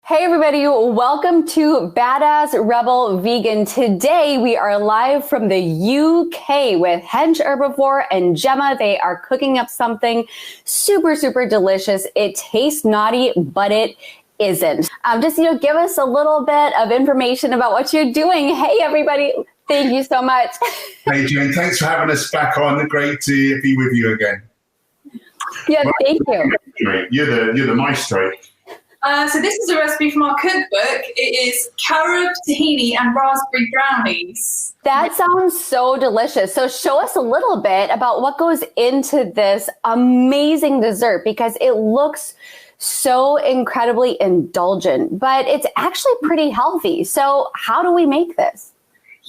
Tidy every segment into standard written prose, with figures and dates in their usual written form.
Hey everybody, welcome to Badass Rebel Vegan. Today we are live from the UK with Hench Herbivore and Gemma. They are cooking up something super delicious. It tastes naughty, but it isn't. Give us a little bit of information about what you're doing. Hey everybody, thank you so much. Hey Jane, thanks for having us back on. Great to be with you again. Yeah, thank you. You're the maestro. So this is a recipe from our cookbook. It is Carob, Tahini, and raspberry brownies. That sounds so delicious. So show us a little bit about what goes into this amazing dessert, because it looks so incredibly indulgent, but it's actually pretty healthy. So how do we make this?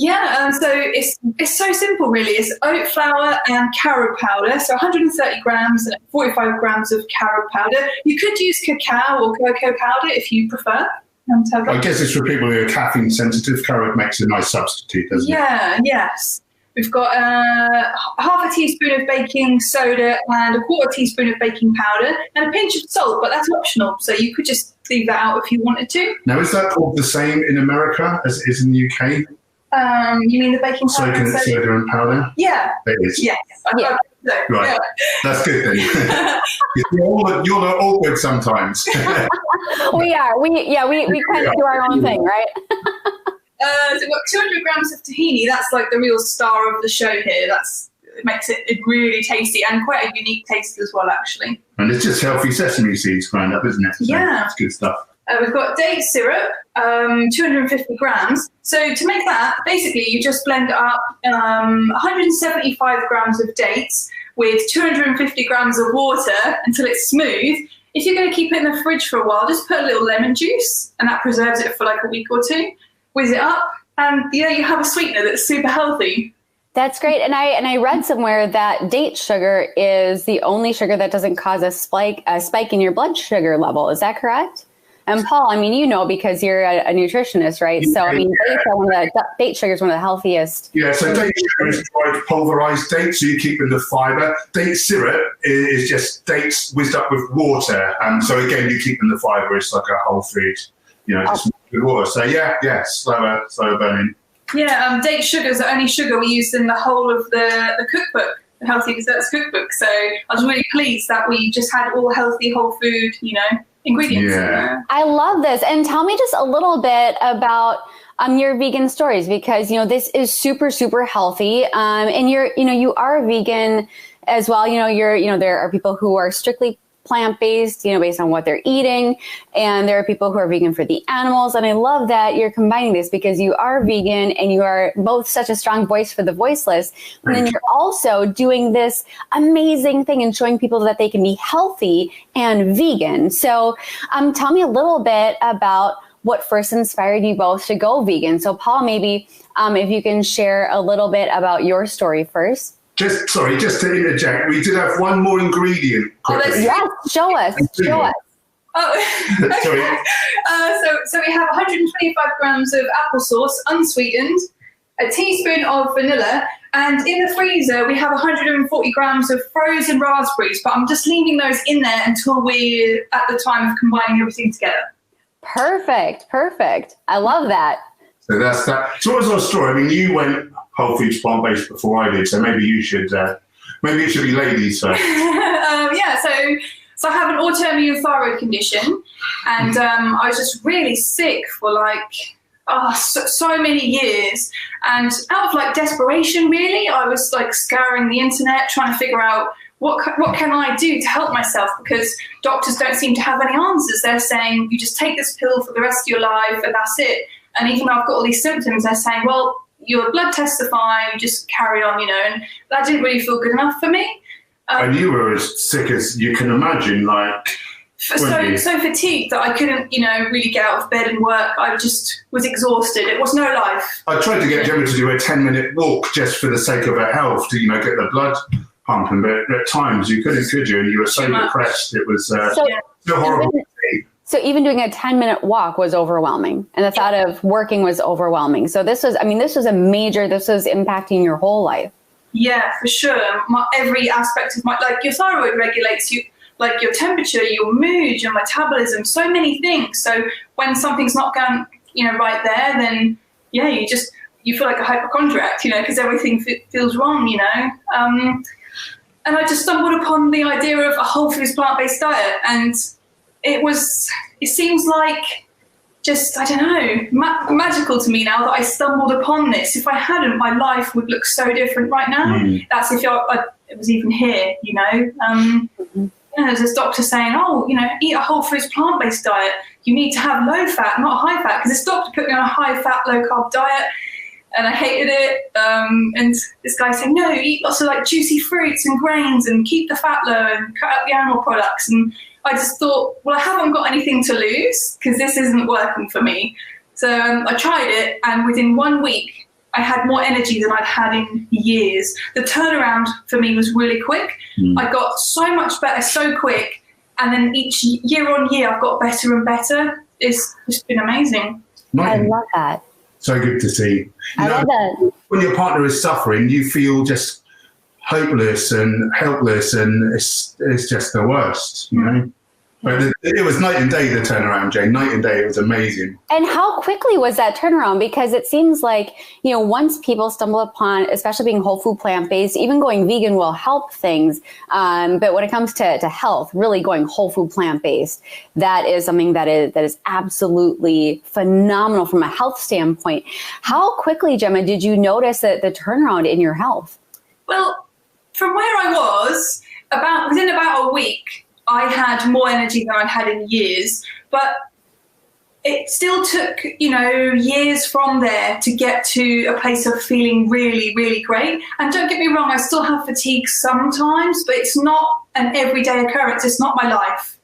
Yeah, so it's so simple, really. It's oat flour and carob powder, so 130 grams and 45 grams of carob powder. You could use cacao or cocoa powder if you prefer. I guess it's for people who are caffeine sensitive. Carob makes a nice substitute, doesn't it? Yeah, yes. We've got half a teaspoon of baking soda and a quarter teaspoon of baking powder and a pinch of salt, but that's optional, so you could just leave that out if you wanted to. Now, is that called the same in America as it is in the UK? You mean the baking powder? Soda and powder? Yeah. It is? Yes. Yeah. Right. Yeah. That's good then. You're not awkward sometimes. We are. We kind of do our own thing, right? So we've got 200 grams of tahini. That's like the real star of the show here. It makes it really tasty and quite a unique taste as well, actually. And it's just healthy sesame seeds ground up, isn't it? So yeah. It's good stuff. We've got date syrup, 250 grams. So to make that, basically you just blend up 175 grams of dates with 250 grams of water until it's smooth. If you're going to keep it in the fridge for a while, just put a little lemon juice, and that preserves it for like a week or two. Whiz it up, and you have a sweetener that's super healthy. That's great. And I read somewhere that date sugar is the only sugar that doesn't cause a spike in your blood sugar level. Is that correct? And Paul, I mean, you know, because you're a nutritionist, right? So, I mean, date sugar is one of the healthiest. Yeah, so date sugar is dried pulverized dates, so you keep in the fiber. Date syrup is just dates whizzed up with water. And so, again, you keep in the fiber. It's like a whole food, just with water. So, yeah, slower burning. Yeah, date sugar is the only sugar we used in the whole of the cookbook, the Healthy Desserts cookbook. So I was really pleased that we just had all healthy, whole food, ingredients. Yeah. I love this. And tell me just a little bit about your vegan stories, because, this is super healthy. And you are vegan as well. There are people who are strictly plant-based, based on what they're eating. And there are people who are vegan for the animals. And I love that you're combining this, because you are vegan and you are both such a strong voice for the voiceless. And then you're also doing this amazing thing and showing people that they can be healthy and vegan. So tell me a little bit about what first inspired you both to go vegan. So Paul, maybe if you can share a little bit about your story first. Just to interject, we did have one more ingredient. Yes, show us. Oh, okay. So we have 125 grams of applesauce, unsweetened, a teaspoon of vanilla, and in the freezer we have 140 grams of frozen raspberries, but I'm just leaving those in there until we're at the time of combining everything together. Perfect. I love that. So that's that. So what was our story? I mean, you went whole foods plant-based before I did, so maybe it should be ladies first. So I have an autoimmune thyroid condition, and I was just really sick for so many years, and out of desperation, really, I was scouring the internet trying to figure out what can I do to help myself, because doctors don't seem to have any answers. They're saying you just take this pill for the rest of your life and that's it. And even though I've got all these symptoms, they're saying, well, your blood tests are fine, you just carry on, and that didn't really feel good enough for me. And you were as sick as you can imagine, so fatigued that I couldn't, really get out of bed and work. I just was exhausted. It was no life. I tried to get Gemma to do a 10-minute walk just for the sake of her health, to, get the blood pumping, but at times you couldn't, could you? And you were so depressed. It was so horrible. So even doing a 10-minute walk was overwhelming, and the thought of working was overwhelming. So this was impacting your whole life. Yeah, for sure. Every aspect of your thyroid regulates you like your temperature, your mood, your metabolism, so many things. So when something's not going, right there, then you feel like a hypochondriac, because everything feels wrong, and I just stumbled upon the idea of a whole foods plant-based diet, and it seems like just, I don't know, magical to me now that I stumbled upon this. If I hadn't, my life would look so different right now. That's if it was even here, There's this doctor saying, eat a whole foods plant-based diet. You need to have low fat, not high fat, because this doctor put me on a high fat, low carb diet, and I hated it. And this guy said, no, eat lots of like juicy fruits and grains and keep the fat low and cut out the animal products. And I just thought, well, I haven't got anything to lose because this isn't working for me. So I tried it, and within 1 week, I had more energy than I'd had in years. The turnaround for me was really quick. I got so much better so quick. And then each year on year, I've got better and better. It's just been amazing. I love that. So good to see. I love that. When your partner is suffering, you feel just hopeless and helpless, and it's just the worst, But it was night and day, the turnaround, Jane. Night and day. It was amazing. And how quickly was that turnaround? Because it seems like, once people stumble upon, especially being whole food plant-based, even going vegan will help things. But when it comes to health, really going whole food plant-based, that is something that is absolutely phenomenal from a health standpoint. How quickly, Gemma, did you notice the turnaround in your health? Well, from where I was, within about a week, I had more energy than I'd had in years, but it still took, years from there to get to a place of feeling really, really great. And don't get me wrong, I still have fatigue sometimes, but it's not an everyday occurrence. It's not my life,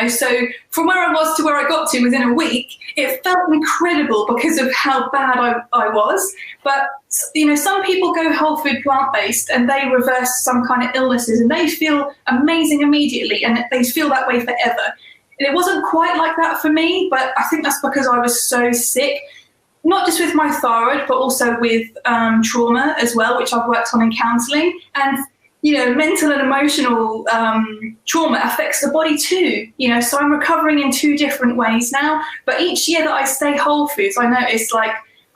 So from where I was to where I got to within a week, it felt incredible because of how bad I was. But, some people go whole food plant-based and they reverse some kind of illnesses and they feel amazing immediately, and they feel that way forever. And it wasn't quite like that for me, but I think that's because I was so sick, not just with my thyroid, but also with trauma as well, which I've worked on in counselling. And mental and emotional trauma affects the body too, so I'm recovering in 2 different ways now. But each year that I stay whole foods, I notice like,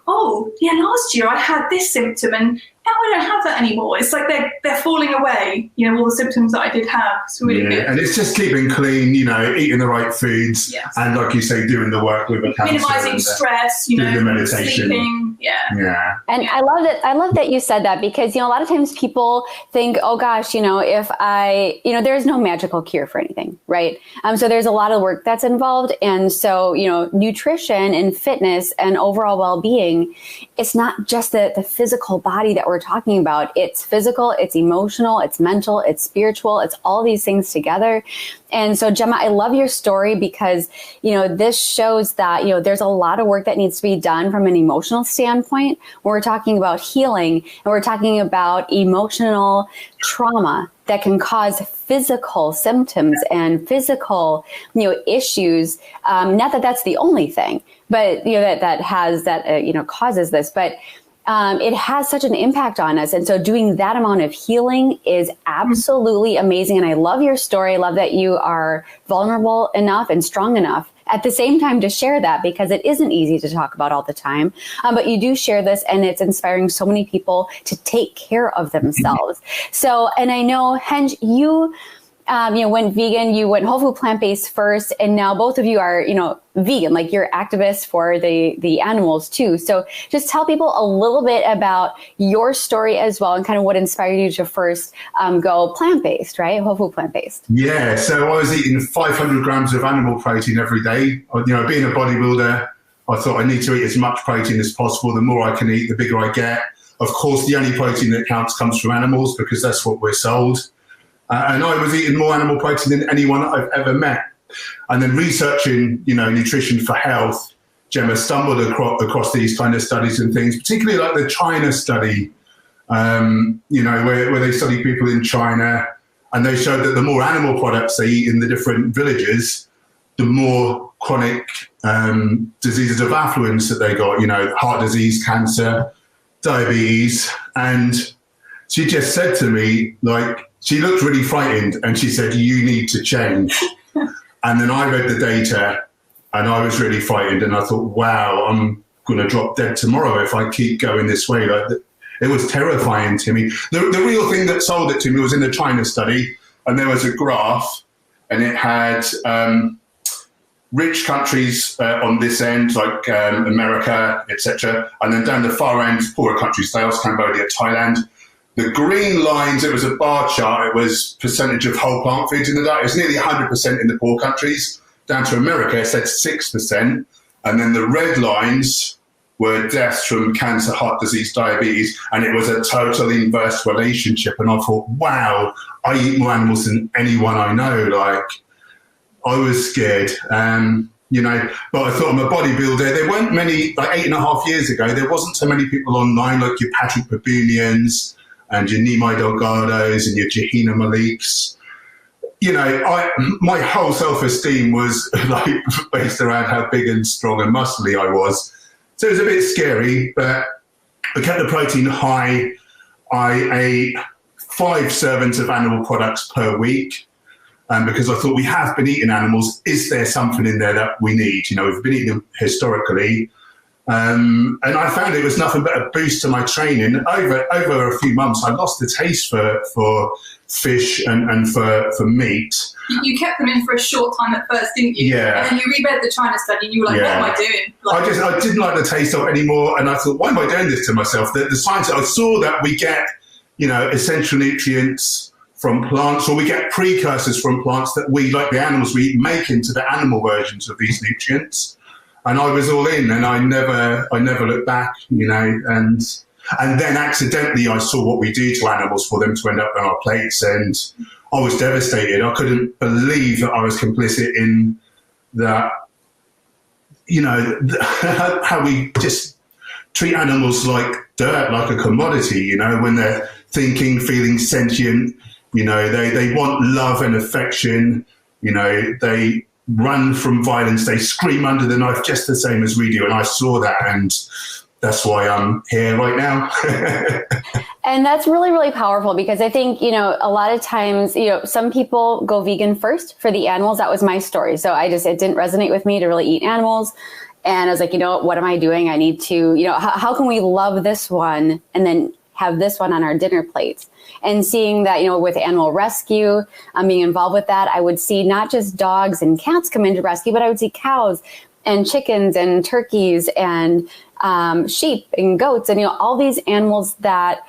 oh, yeah, last year I had this symptom and now I don't have that anymore. It's like they're falling away, all the symptoms that I did have. It's really good. And it's just keeping clean, eating the right foods, and like you say, doing the work with a counsellor. Minimizing stress, doing the meditation. Sleeping. Yeah. And I love that you said that, because, a lot of times people think, oh gosh, if I, there's no magical cure for anything, right? So there's a lot of work that's involved. And so, nutrition and fitness and overall well-being, it's not just the physical body that we're talking about. It's physical, it's emotional, it's mental, it's spiritual, it's all these things together. And so, Gemma, I love your story because, this shows that, there's a lot of work that needs to be done from an emotional standpoint. We're talking about healing, and we're talking about emotional trauma that can cause physical symptoms and physical, issues. Not that that's the only thing, but, that causes this, but it has such an impact on us. And so doing that amount of healing is absolutely amazing. And I love your story. I love that you are vulnerable enough and strong enough at the same time to share that, because it isn't easy to talk about all the time. But you do share this, and it's inspiring so many people to take care of themselves. So, and I know, Henge, you went vegan, you went whole food plant-based first, and now both of you are, vegan, like you're activists for the animals too. So just tell people a little bit about your story as well, and kind of what inspired you to first go plant-based, right? Whole food plant-based. Yeah, so I was eating 500 grams of animal protein every day. Being a bodybuilder, I thought I need to eat as much protein as possible. The more I can eat, the bigger I get. Of course, the only protein that counts comes from animals, because that's what we're sold. And I was eating more animal protein than anyone I've ever met. And then researching, nutrition for health, Gemma stumbled across these kind of studies and things, particularly like the China study, where they studied people in China, and they showed that the more animal products they eat in the different villages, the more chronic diseases of affluence that they got, heart disease, cancer, diabetes. And she just said to me, like, she looked really frightened and she said, "You need to change." And then I read the data and I was really frightened, and I thought, wow, I'm going to drop dead tomorrow if I keep going this way. Like, it was terrifying to me. The real thing that sold it to me was in the China study, and there was a graph, and it had rich countries on this end, like America, etc., and then down the far end, poorer countries, Laos, Cambodia, Thailand. The green lines, it was a bar chart, it was percentage of whole plant foods in the diet. It was nearly 100% in the poor countries. Down to America, it said 6%. And then the red lines were deaths from cancer, heart disease, diabetes, and it was a total inverse relationship. And I thought, wow, I eat more animals than anyone I know. Like, I was scared, you know, but I thought I'm a bodybuilder. There weren't many, like 8.5 years ago, there wasn't so many people online like your Patrick Babunians and your Nimai Delgados and your Jahina Maliks. You know, my whole self-esteem was like based around how big and strong and muscly I was. So it was a bit scary, but I kept the protein high. I ate 5 servings of animal products per week. Because I thought, we have been eating animals. Is there something in there that we need? You know, we've been eating them historically. And I found it was nothing but a boost to my training. Over a few months, I lost the taste for fish and for meat. You kept them in for a short time at first, didn't you? Yeah. And then you reread the China study and you were like, Yeah. what am I doing? Like, I didn't like the taste of it anymore. And I thought, why am I doing this to myself? The science, I saw that we get, you know, essential nutrients from plants, or we get precursors from plants that we, like the animals we eat, make into the animal versions of these nutrients. And I was all in, and I never looked back, you know, and then accidentally I saw what we do to animals for them to end up on our plates, and I was devastated. I couldn't believe that I was complicit in that, you know, how we just treat animals like dirt, like a commodity, you know, when they're thinking, feeling, sentient. You know, they want love and affection. You know, they run from violence. They scream under the knife just the same as we do. And I saw that, and that's why I'm here right now. And that's really, really powerful, because I think, you know, a lot of times, you know, some people go vegan first for the animals. That was my story. So it didn't resonate with me to really eat animals. And I was like, you know, what am I doing? I need to, you know, how can we love this one and then have this one on our dinner plates? And seeing that, you know, with animal rescue, being involved with that, I would see not just dogs and cats come into rescue, but I would see cows and chickens and turkeys and sheep and goats and, you know, all these animals that,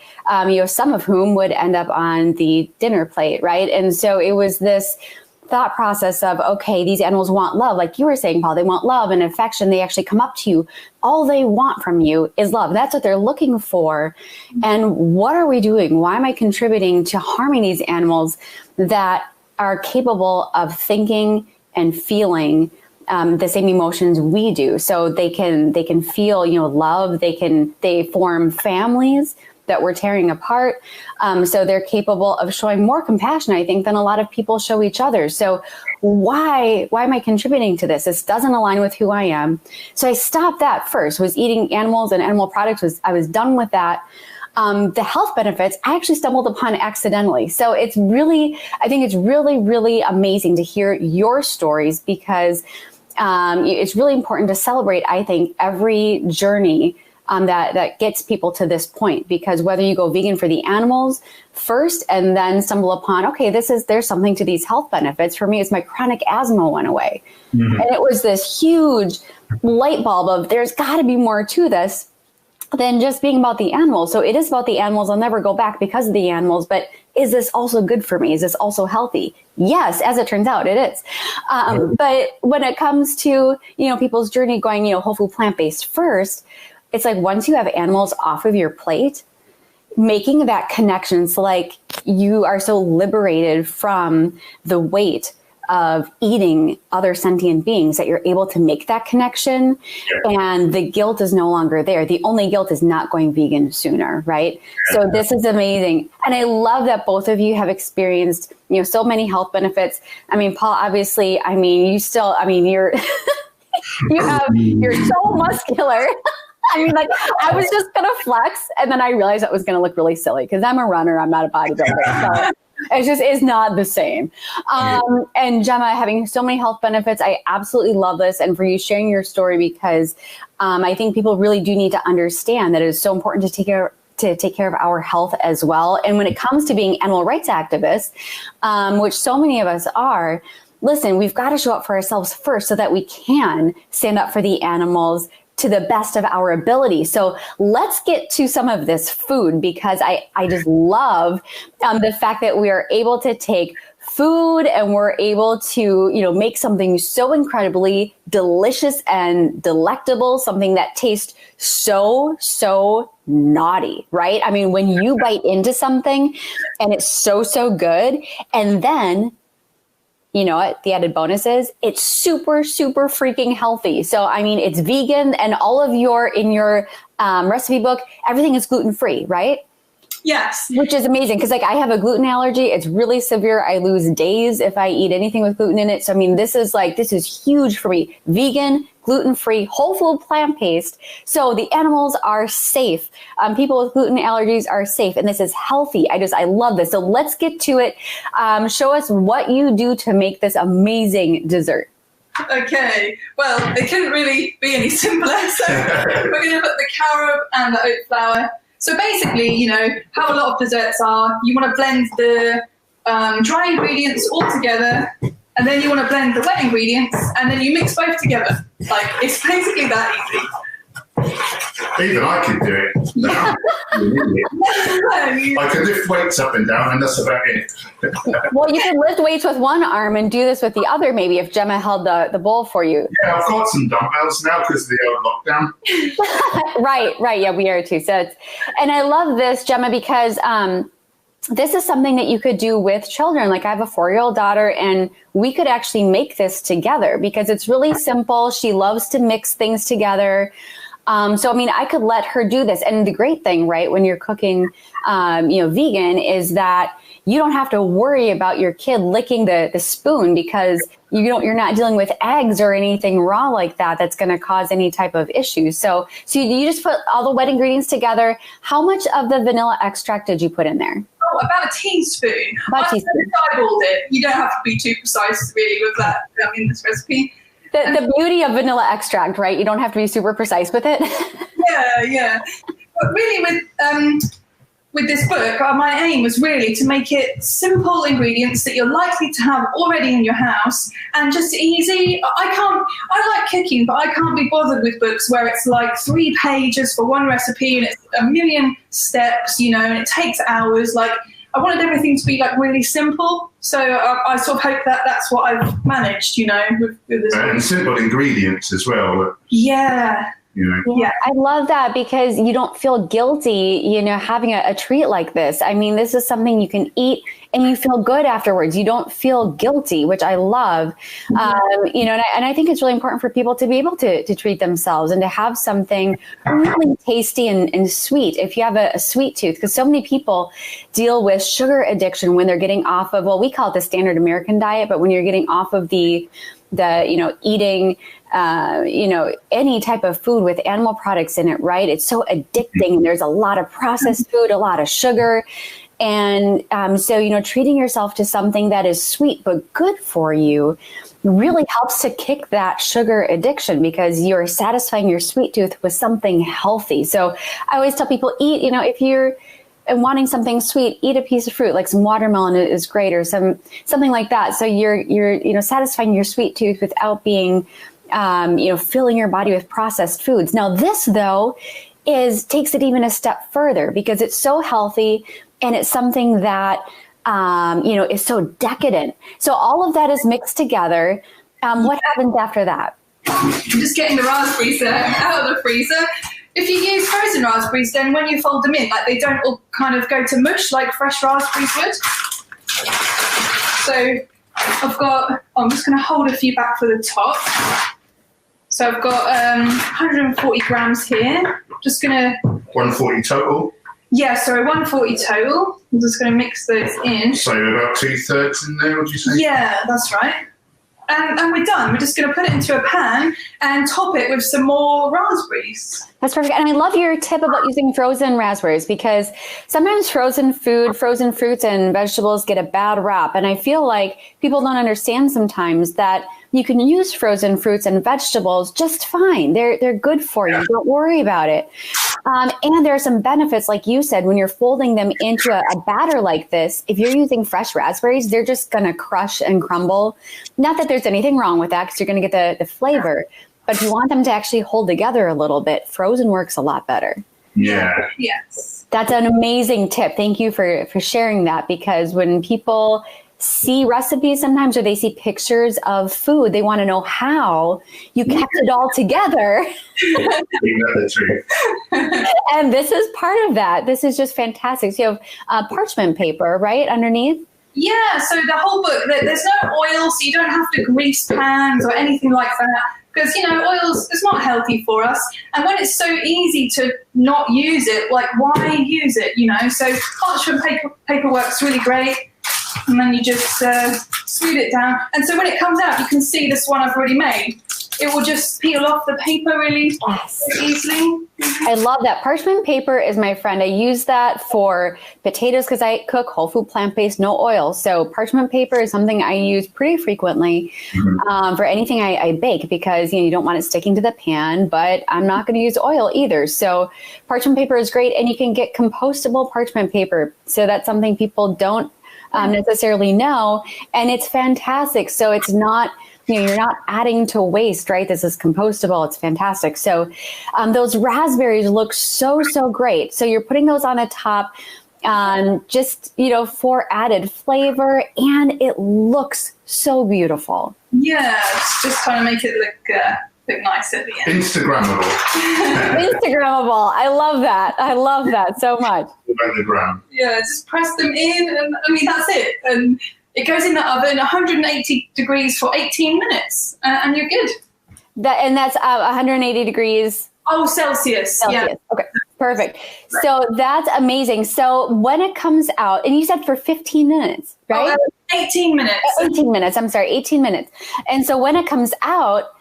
you know, some of whom would end up on the dinner plate, right? And so it was this thought process of, okay, these animals want love. Like you were saying, Paul, they want love and affection. They actually come up to you. All they want from you is love. That's what they're looking for. And what are we doing? Why am I contributing to harming these animals that are capable of thinking and feeling the same emotions we do? So they can feel, you know, love. They form families that we're tearing apart. So they're capable of showing more compassion, I think, than a lot of people show each other. So why am I contributing to this? This doesn't align with who I am. So I stopped that first, was eating animals and animal products. I was done with that. The health benefits, I actually stumbled upon accidentally. So I think it's really, really amazing to hear your stories, because it's really important to celebrate, I think, every journey that gets people to this point, because whether you go vegan for the animals first and then stumble upon, okay, there's something to these health benefits. For me, it's my chronic asthma went away. Mm-hmm. And it was this huge light bulb of, there's got to be more to this than just being about the animals. So it is about the animals. I'll never go back because of the animals, but is this also good for me? Is this also healthy? Yes, as it turns out, it is. But when it comes to, you know, people's journey going, you know, whole food plant-based first, it's like once you have animals off of your plate, making that connection, it's like you are so liberated from the weight of eating other sentient beings that you're able to make that connection. Yeah. And the guilt is no longer there. The only guilt is not going vegan sooner, right? Yeah. So this is amazing. And I love that both of you have experienced, you know, so many health benefits. I mean, Paul, obviously, I mean, you're you're so muscular. I mean, like, I was just going to flex, and then I realized that was going to look really silly because I'm a runner. I'm not a bodybuilder. So It just is not the same. And Gemma, having so many health benefits, I absolutely love this. And for you sharing your story, because I think people really do need to understand that it is so important to take care of our health as well. And when it comes to being animal rights activists, which so many of us are, listen, we've got to show up for ourselves first so that we can stand up for the animals to the best of our ability. So let's get to some of this food, because I just love the fact that we are able to take food and we're able to, make something so incredibly delicious and delectable, something that tastes so naughty, right? I mean, when you bite into something and it's so good, and then you know what? The added bonus is it's super freaking healthy. So, I mean, it's vegan, and all of in your recipe book, everything is gluten-free, right? Yes. Which is amazing, because I have a gluten allergy. It's really severe. I lose days if I eat anything with gluten in it. So, I mean, this is huge for me. Vegan, gluten-free, whole food, plant-based. So the animals are safe. People with gluten allergies are safe, and this is healthy. I love this. So let's get to it. Show us what you do to make this amazing dessert. Okay, well, it couldn't really be any simpler. So we're going to put the carob and the oat flour. So basically, how a lot of desserts are, you want to blend the dry ingredients all together, and then you want to blend the wet ingredients, and then you mix both together. It's basically that easy. Even I can do it. Yeah. I can lift weights up and down, and that's about it. Well, you can lift weights with one arm and do this with the other, maybe, if Gemma held the bowl for you. Yeah, I've got some dumbbells now because of the lockdown. Right. Yeah, we are too. And I love this, Gemma, because this is something that you could do with children. Like, I have a 4-year-old daughter, and we could actually make this together because it's really simple. She loves to mix things together. So, I mean, I could let her do this. And the great thing, right, when you're cooking, vegan, is that you don't have to worry about your kid licking the spoon, because you're not dealing with eggs or anything raw like that that's going to cause any type of issues. So you just put all the wet ingredients together. How much of the vanilla extract did you put in there? Oh, about a teaspoon. About a teaspoon. I eyeballed it. You don't have to be too precise, really, with that in this recipe. The beauty of vanilla extract, right? You don't have to be super precise with it. Yeah. But really, with this book, my aim was really to make it simple ingredients that you're likely to have already in your house, and just easy. I like cooking, but I can't be bothered with books where it's like 3 pages for one recipe and it's a million steps, and it takes hours. I wanted everything to be really simple. So I sort of hope that that's what I've managed, with this. And simple ingredients as well. Yeah. Yeah, I love that, because you don't feel guilty, having a treat like this. I mean, this is something you can eat and you feel good afterwards. You don't feel guilty, which I love. And I think it's really important for people to be able to treat themselves and to have something really tasty and sweet if you have a sweet tooth, because so many people deal with sugar addiction when they're getting off of, well, we call it the standard American diet, but when you're getting off of the eating, any type of food with animal products in it, right? It's so addicting, and there's a lot of processed food, a lot of sugar. And so, treating yourself to something that is sweet but good for you really helps to kick that sugar addiction, because you're satisfying your sweet tooth with something healthy. So I always tell people, eat, if you're wanting something sweet, eat a piece of fruit, like some watermelon is great, or something like that. So you're satisfying your sweet tooth without being, filling your body with processed foods. Now this, though, takes it even a step further, because it's so healthy and it's something that, is so decadent. So all of that is mixed together. What happens after that? I'm just getting the raspberries out of the freezer. If you use frozen raspberries, then when you fold them in, they don't all kind of go to mush like fresh raspberries would. So I'm just going to hold a few back for the top. So I've got 140 grams here. Just going to... 140 total? Yeah, sorry, 140 total. I'm just going to mix those in. So about 2/3 in there, would you say? Yeah, that's right. and we're done. We're just going to put it into a pan and top it with some more raspberries. That's perfect. And I love your tip about using frozen raspberries, because sometimes frozen fruits and vegetables get a bad rap. And I feel like people don't understand sometimes that you can use frozen fruits and vegetables just fine. They're good for you. Don't worry about it. And there are some benefits, like you said, when you're folding them into a batter like this. If you're using fresh raspberries, they're just going to crush and crumble. Not that there's anything wrong with that, because you're going to get the flavor. But if you want them to actually hold together a little bit, frozen works a lot better. Yeah. Yes. That's an amazing tip. Thank you for sharing that, because when people see recipes sometimes, or they see pictures of food, they want to know how you kept it all together. And this is part of that. This is just fantastic. So you have parchment paper, right, underneath? Yeah, so the whole book, there's no oil, so you don't have to grease pans or anything like that. Because, oils is not healthy for us. And when it's so easy to not use it, like, why use it, So parchment paper works really great. And then you just smooth it down. And so when it comes out, you can see this one I've already made. It will just peel off the paper really easily. I love that. Parchment paper is my friend. I use that for potatoes because I cook whole food, plant-based, no oil. So parchment paper is something I use pretty frequently for anything I bake, because you don't want it sticking to the pan, but I'm not going to use oil either. So parchment paper is great, and you can get compostable parchment paper. So that's something people don't necessarily know, and it's fantastic. So it's not, you're not adding to waste, right? This is compostable. It's fantastic. So those raspberries look so great. So you're putting those on the top, just, for added flavor, and it looks so beautiful. Yeah, just trying to make it look nice at the end. Instagrammable. Instagrammable. I love that. I love that so much. Yeah, just press them in, and that's it. And it goes in the oven, 180 degrees for 18 minutes, and you're good. That's 180 degrees. Oh, Celsius. Yeah. Okay, perfect. So that's amazing. So when it comes out, and you said for 15 minutes, right? 18 minutes. 18 minutes. I'm sorry, 18 minutes. And so when it comes out,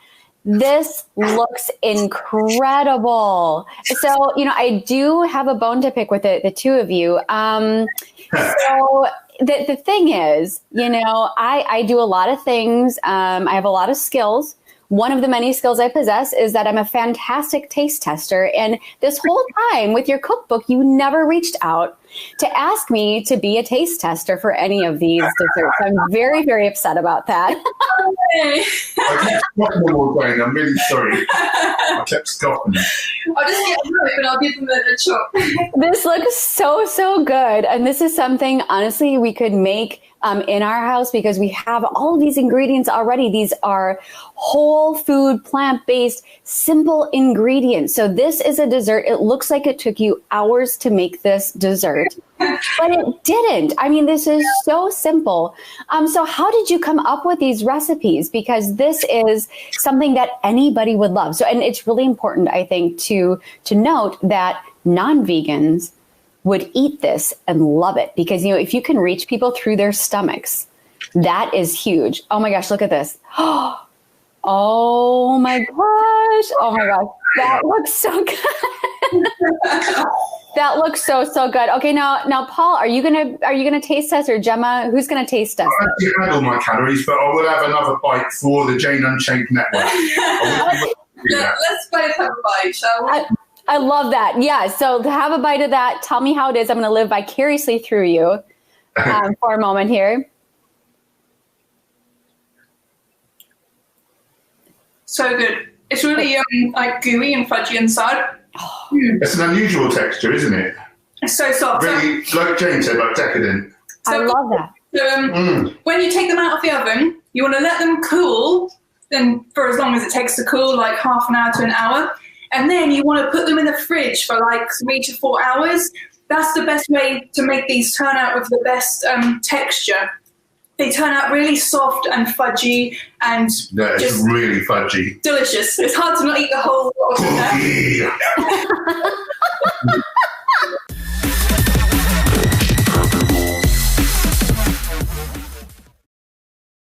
this looks incredible. So, I do have a bone to pick with the two of you. So the thing is, I do a lot of things. I have a lot of skills. One of the many skills I possess is that I'm a fantastic taste tester. And this whole time with your cookbook, you never reached out to ask me to be a taste tester for any of these desserts. I'm very, very upset about that. I kept scoffing them all day. I'm really sorry. I kept scoffing them. I'll just get a look, and I'll give them a chop. This looks so good. And this is something, honestly, we could make in our house, because we have all of these ingredients already. These are whole food, plant-based, simple ingredients. So this is a dessert. It looks like it took you hours to make this dessert, but it didn't. This is so simple. So how did you come up with these recipes? Because this is something that anybody would love. So, and it's really important, I think, to note that non-vegans would eat this and love it, because, if you can reach people through their stomachs, that is huge. Oh my gosh, look at this. Oh my gosh. Oh my gosh. That looks so good. That looks so good. Okay, now Paul, are you gonna taste test, or Gemma? Who's gonna taste test? I actually had all my calories, but I will have another bite for the Jane Unchained Network. Let's both have a bite, shall we? I love that. Yeah. So have a bite of that. Tell me how it is. I'm going to live vicariously through you for a moment here. So good. It's really gooey and fudgy inside. It's an unusual texture, isn't it? It's so soft. Really, like Jane said, like decadent. I love that. So, when you take them out of the oven, you want to let them cool, then for as long as it takes to cool, like half an hour to an hour. And then you want to put them in the fridge for like 3 to 4 hours. That's the best way to make these turn out with the best texture. They turn out really soft and fudgy and it's really fudgy. Delicious. It's hard to not eat the whole lot of that.